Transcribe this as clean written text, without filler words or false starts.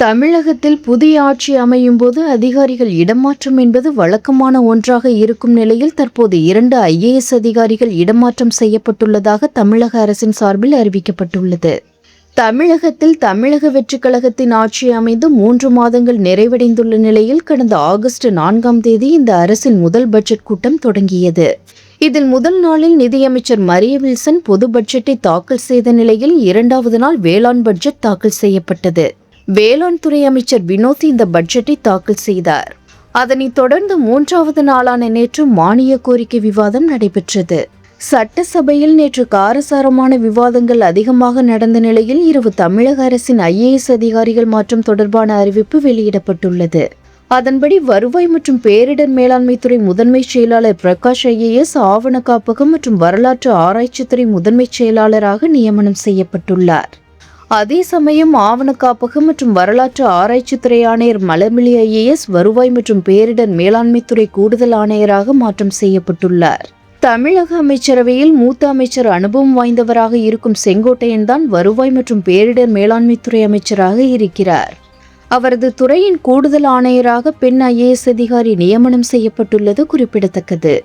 தமிழகத்தில் புதிய ஆட்சி அமையும் போது அதிகாரிகள் இடமாற்றம் என்பது வழக்கமான ஒன்றாக இருக்கும் நிலையில் தற்போது 2 IAS அதிகாரிகள் இடமாற்றம் செய்யப்பட்டுள்ளதாக தமிழக அரசின் சார்பில் அறிவிக்கப்பட்டுள்ளது. தமிழகத்தில் தமிழக வெற்றிக் கழகத்தின் ஆட்சி அமைந்து 3 மாதங்கள் நிறைவடைந்துள்ள நிலையில் கடந்த ஆகஸ்ட் 4ஆம் தேதி இந்த அரசின் முதல் பட்ஜெட் கூட்டம் தொடங்கியது. இதில் முதல் நாளில் நிதியமைச்சர் மரிய வில்சன் பொது பட்ஜெட்டை தாக்கல் செய்த நிலையில் 2வது நாள் வேளாண் பட்ஜெட் தாக்கல் செய்யப்பட்டது. வேளாண் துறை அமைச்சர் வினோத் இந்த பட்ஜெட்டை தாக்கல் செய்தார். அதனைத் தொடர்ந்து 3வது நாளான நேற்று மானிய கோரிக்கை விவாதம் நடைபெற்றது. சட்டசபையில் நேற்று காரசாரமான விவாதங்கள் அதிகமாக நடந்த நிலையில் இரவு தமிழக அரசின் IAS அதிகாரிகள் மாற்றம் தொடர்பான அறிவிப்பு வெளியிடப்பட்டுள்ளது. அதன்படி வருவாய் மற்றும் பேரிடர் மேலாண்மைத்துறை முதன்மை செயலாளர் பிரகாஷ் IAS ஆவண காப்பகம் மற்றும் வரலாற்று ஆராய்ச்சித்துறை முதன்மை செயலாளராக நியமனம் செய்யப்பட்டுள்ளார். அதே சமயம் ஆவண காப்பகம் மற்றும் வரலாற்று ஆராய்ச்சித்துறை ஆணையர் மலர்மிழி IAS வருவாய் மற்றும் பேரிடர் மேலாண்மைத்துறை கூடுதல் ஆணையராக மாற்றம் செய்யப்பட்டுள்ளார். தமிழக அமைச்சரவையில் மூத்த அமைச்சர் அனுபவம் வாய்ந்தவராக இருக்கும் செங்கோட்டையன் தான் வருவாய் மற்றும் பேரிடர் மேலாண்மைத்துறை அமைச்சராக இருக்கிறார். அவரது துறையின் கூடுதல் ஆணையராக பெண் IAS அதிகாரி நியமனம் செய்யப்பட்டுள்ளது குறிப்பிடத்தக்கது.